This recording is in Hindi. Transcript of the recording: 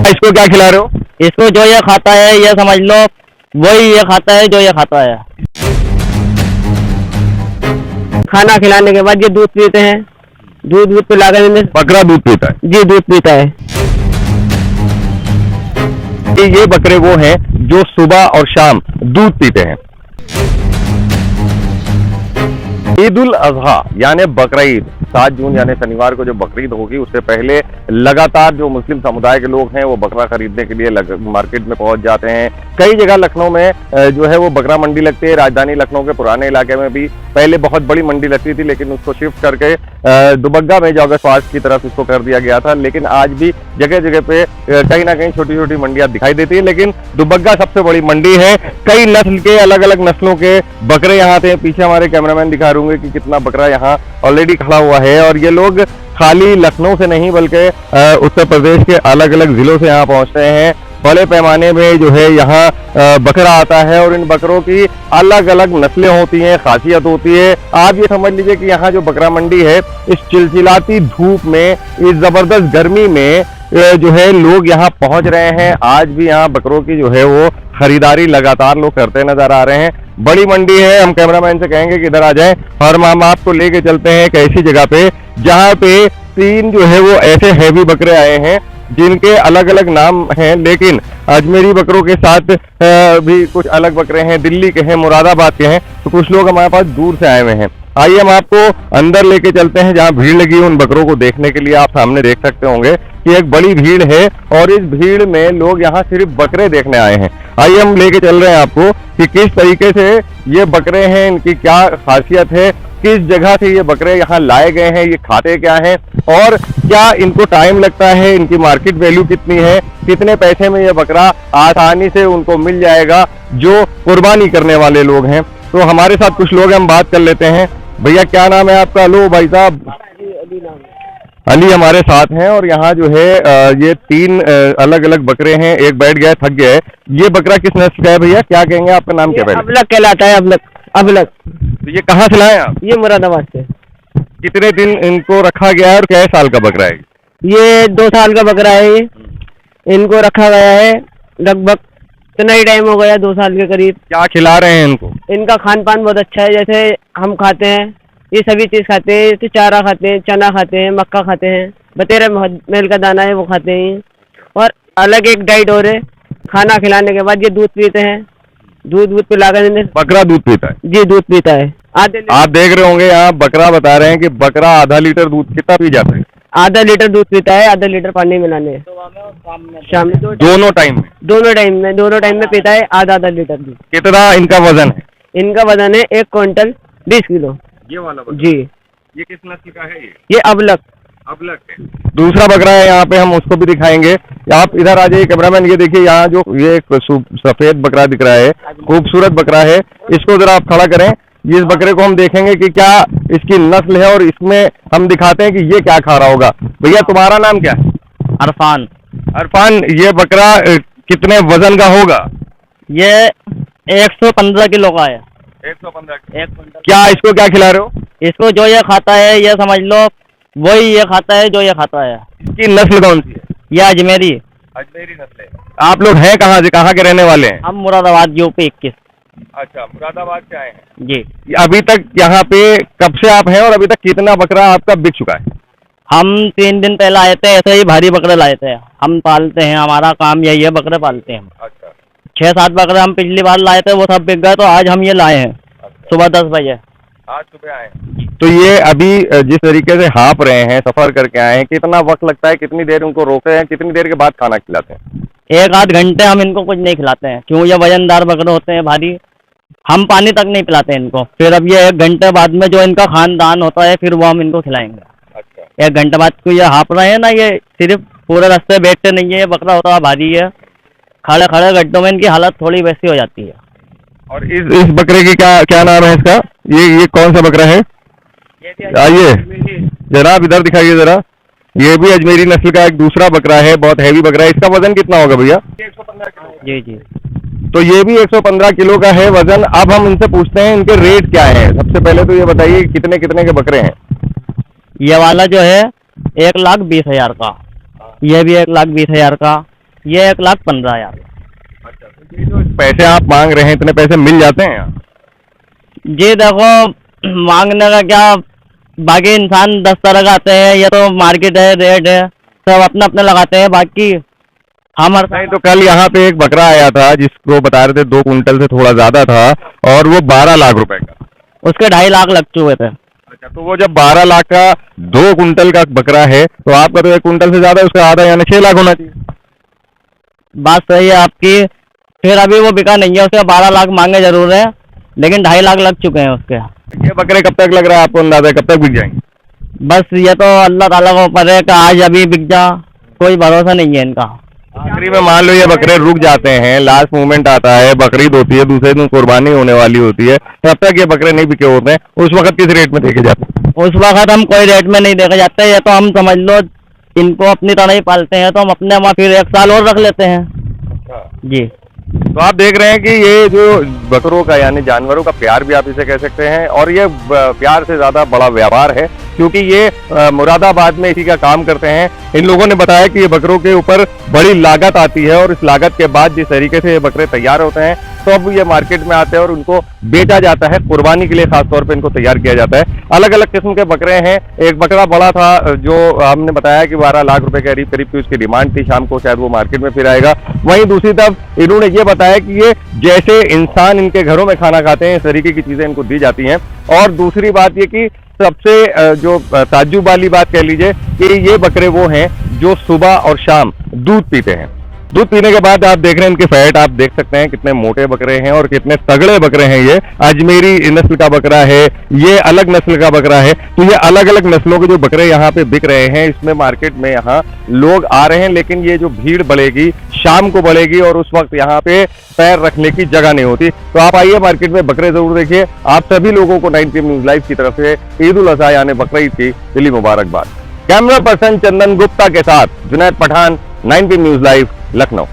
इसको क्या खिला रहे हो? इसको जो ये खाता है ये समझ लो वही ये खाता है जो ये खाता है। खाना खिलाने के बाद ये दूध पीते हैं, दूध पिला कर। बकरा दूध पीता है? जी दूध पीता है। ये बकरे वो हैं जो सुबह और शाम दूध पीते हैं। ईद उल अजहा यानी बकरा ईद 7 जून यानी शनिवार को जो बकरीद होगी उससे पहले लगातार जो मुस्लिम समुदाय के लोग हैं वो बकरा खरीदने के लिए मार्केट में पहुंच जाते हैं। कई जगह लखनऊ में जो है वो बकरा मंडी लगती है। राजधानी लखनऊ के पुराने इलाके में भी पहले बहुत बड़ी मंडी लगती थी, लेकिन उसको शिफ्ट करके दुबग्गा में जॉगर्स पार्क की तरफ इसको कर दिया गया था। लेकिन आज भी जगह जगह पे कहीं ना कहीं छोटी छोटी मंडियां दिखाई देती है, लेकिन दुबग्गा सबसे बड़ी मंडी है। कई नस्ल के अलग अलग नस्लों के बकरे यहाँ थे। पीछे हमारे कैमरामैन दिखा रहे होंगे कि कितना बकरा यहाँ ऑलरेडी खड़ा हुआ है। और ये लोग खाली लखनऊ से नहीं बल्कि उत्तर प्रदेश के अलग अलग जिलों से यहाँ पहुंचते हैं। बड़े पैमाने में जो है यहाँ बकरा आता है और इन बकरों की अलग अलग नस्लें होती हैं, खासियत होती है। आप ये समझ लीजिए कि यहाँ जो बकरा मंडी है इस चिलचिलाती धूप में, इस जबरदस्त गर्मी में जो है लोग यहाँ पहुंच रहे हैं। आज भी यहाँ बकरों की जो है वो खरीदारी लगातार लोग करते नजर आ रहे हैं। बड़ी मंडी है। हम कैमरामैन से कहेंगे कि इधर आ जाएं और हम आपको लेके चलते हैं एक ऐसी जगह पे जहाँ पे 3 जो है वो ऐसे हैवी बकरे आए हैं जिनके अलग अलग नाम हैं, लेकिन अजमेरी बकरों के साथ भी कुछ अलग बकरे हैं, दिल्ली के हैं, मुरादाबाद के हैं। तो कुछ लोग हमारे पास दूर से आए हुए हैं। आइए हम आपको अंदर लेके चलते हैं जहाँ भीड़ लगी है उन बकरों को देखने के लिए। आप सामने देख सकते होंगे कि एक बड़ी भीड़ है और इस भीड़ में लोग यहाँ सिर्फ बकरे देखने आए हैं। आइए हम लेके चल रहे हैं आपको कि किस तरीके से ये बकरे हैं, इनकी क्या खासियत है, किस जगह से ये बकरे यहाँ लाए गए हैं, ये खाते क्या हैं और क्या इनको टाइम लगता है, इनकी मार्केट वैल्यू कितनी है, कितने पैसे में ये बकरा आसानी से उनको मिल जाएगा जो कुर्बानी करने वाले लोग हैं। तो हमारे साथ कुछ लोग हैं, हम बात कर लेते हैं। भैया क्या नाम है आपका? हेलो भाई साहब। अली हमारे साथ हैं और यहाँ जो है ये 3 अलग अलग बकरे हैं। एक बैठ गया, थक गया है। ये बकरा किस नस्ल का है भैया? क्या कहेंगे? आपका नाम क्या है? अबलग कहलाता है। अबलग। तो ये कहाँ से लाए आप? ये मुरादाबाद से। कितने दिन इनको रखा गया है और क्या साल का बकरा है? ये 2 साल का बकरा है। ये इनको रखा गया है लगभग इतना ही टाइम हो गया, 2 साल के करीब। क्या खिला रहे हैं इनको? इनका खान पान बहुत अच्छा है। जैसे हम खाते हैं ये सभी चीज खाते हैं। जैसे चारा खाते हैं, चना खाते हैं, मक्का खाते हैं, बतेरा मेल का दाना है वो खाते हैं। और अलग एक डाइट और है, खाना खिलाने के बाद ये दूध पीते हैं। दूध पिला कर। बकरा दूध पीता है? जी दूध पीता है। आप देख रहे होंगे यहाँ बकरा बता रहे हैं कि बकरा आधा लीटर दूध कितना पी जाता है? आधा लीटर दूध पीता है, आधा लीटर पानी मिलाने शाम में। दोनों टाइम में पीता है आधा लीटर दूध। कितना इनका वजन है? इनका वजन है 1 क्विंटल 20 किलो। ये वाला बकरा? जी। ये किस नस्ल का है? ये अबलग है। दूसरा बकरा है यहाँ पे, हम उसको भी दिखाएंगे। आप इधर आ जाइए कैमरामैन। ये देखिए यहाँ जो ये एक सफेद बकरा दिख रहा है, खूबसूरत बकरा है। इसको जरा आप खड़ा करें। इस बकरे को हम देखेंगे कि क्या इसकी नस्ल है और इसमें हम दिखाते हैं कि ये क्या खा रहा होगा। भैया तुम्हारा नाम क्या है? अरफान। ये बकरा कितने वजन का होगा? ये 115 किलो का है। 115। क्या इसको क्या खिला रहे हो? इसको जो ये खाता है ये समझ लो वही ये खाता है जो ये खाता है। इसकी नस्ल कौन सी है? ये अजमेरी नस्ल है। आप लोग हैं कहाँ से, कहाँ के रहने वाले हैं? हम मुरादाबाद यूपी 21। अच्छा, मुरादाबाद से आए हैं जी। अभी तक यहाँ पे कब से आप हैं और अभी तक कितना बकरा आपका बिक चुका है? हम 3 दिन पहले आए थे, ऐसे ही भारी बकरे लाए थे। हम पालते हैं, हमारा काम यही है, बकरे पालते हैं हम। अच्छा। 6-7 बकरे हम पिछली बार लाए थे, वो सब बिक गए, तो आज हम ये लाए हैं। अच्छा। सुबह 10 बजे। आज सुबह आए। तो ये अभी जिस तरीके से हाँप रहे हैं, सफर करके आए हैं, कितना वक्त लगता है, कितनी देर उनको रोकते हैं, कितनी देर के बाद खाना खिलाते हैं? 1-8 घंटे हम इनको कुछ नहीं खिलाते हैं, क्यों ये वजनदार बकरे होते हैं भारी। हम पानी तक नहीं पिलाते इनको। फिर अब ये 1 घंटे बाद में जो इनका खानदान होता है फिर वो हम इनको खिलाएंगे। अच्छा। 1 घंटे बाद को ये हाँप रहे हैं ना, ये सिर्फ पूरे रास्ते बैठते नहीं है। ये बकरा होता है भारी है, खड़े खड़े गड्ढों में इनकी हालत थोड़ी वैसी हो जाती है। और इस बकरे की क्या नाम है इसका? ये कौन सा बकरा है? आइए जरा आप इधर दिखाइए जरा। ये भी अजमेरी नस्ल का एक दूसरा बकरा है, बहुत हैवी बकरा है। इसका वजन कितना होगा भैया? 115 किलो। जी। तो ये भी 115 किलो का है वजन। अब हम इनसे पूछते हैं इनके रेट क्या है। सबसे पहले तो ये बताइए कितने के बकरे हैं? ये वाला जो है 1,20,000 का, ये भी 1,20,000 का, ये 1,15,000। अच्छा, तो ये जो पैसे आप मांग रहे हैं, इतने पैसे मिल जाते हैं यहाँ? जी देखो, मांगने का क्या, बाकी इंसान 10 तरह का आते हैं, ये तो मार्केट है, रेट है, सब अपना अपना लगाते हैं। बाकी हमारे नहीं तो कल यहाँ पे एक बकरा आया था जिसको बता रहे थे 2 कुंटल से थोड़ा ज्यादा था और वो 12 लाख रुपए का। उसके 2.5 लाख लग चुके थे। अच्छा, तो वो जब 12 लाख का 2 कुंटल का बकरा है तो आपका तो 1 कुंटल से ज्यादा उसका आधा यानी 6 लाख होना चाहिए। बात सही है आपकी। फिर अभी वो बिका नहीं है, उसके 12 लाख मांगे जरूर है, लेकिन 2.5 लाख लग चुके हैं उसके। ये बकरे कब तक लग रहा है आपको अंदाजा, कब तक बिक जाएंगे? बस ये तो अल्लाह ताला को ऊपर है कि आज अभी बिक जा, कोई भरोसा नहीं है इनका। आखिरी में मान लो ये बकरे रुक जाते हैं, लास्ट मोमेंट आता है, बकरीद होती है, दूसरे दिन कुर्बानी होने वाली होती है, तब तक ये बकरे नहीं बिके होते हैं, उस वक्त किस रेट में देखे जाते हैं? उस वक्त हम कोई रेट में नहीं देखे जाते। ये तो हम समझ लो इनको अपनी तरह ही पालते हैं, तो हम अपने वहाँ फिर 1 साल और रख लेते हैं। जी, तो आप देख रहे हैं कि ये जो बकरों का यानी जानवरों का प्यार भी आप इसे कह सकते हैं, और ये प्यार से ज्यादा बड़ा व्यापार है, क्योंकि ये मुरादाबाद में इसी का काम करते हैं। इन लोगों ने बताया कि ये बकरों के ऊपर बड़ी लागत आती है और इस लागत के बाद जिस तरीके से ये बकरे तैयार होते हैं तो अब ये मार्केट में आते हैं और उनको बेचा जाता है, कुर्बानी के लिए खासतौर पे इनको तैयार किया जाता है। अलग अलग किस्म के बकरे हैं। एक बकरा बड़ा था जो हमने बताया कि 12 लाख रुपए के करीब करीब की उसकी डिमांड थी, शाम को शायद वो मार्केट में फिर आएगा। वहीं दूसरी तरफ इन्होंने ये बताया कि ये जैसे इंसान इनके घरों में खाना खाते हैं इस तरीके की चीजें इनको दी जाती हैं। और दूसरी बात ये कि सबसे जो ताज्जुब वाली बात कह लीजिए कि ये बकरे वो हैं जो सुबह और शाम दूध पीते हैं। दूध पीने के बाद आप देख रहे हैं इनके फैट, आप देख सकते हैं कितने मोटे बकरे हैं और कितने तगड़े बकरे हैं। ये अजमेरी नस्ल का बकरा है, ये अलग नस्ल का बकरा है। तो ये अलग अलग नस्लों के जो बकरे यहाँ पे बिक रहे हैं, इसमें मार्केट में यहाँ लोग आ रहे हैं, लेकिन ये जो भीड़ बढ़ेगी शाम को बढ़ेगी और उस वक्त यहाँ पे पैर रखने की जगह नहीं होती। तो आप आइए मार्केट में बकरे जरूर देखिए। आप सभी लोगों को 9 PM न्यूज़ लाइव की तरफ से ईद उल अज़हा यानी बकरीद की दिली मुबारकबाद। कैमरा पर्सन चंदन गुप्ता के साथ Junaid Pathan, 9 PM news live, Lucknow.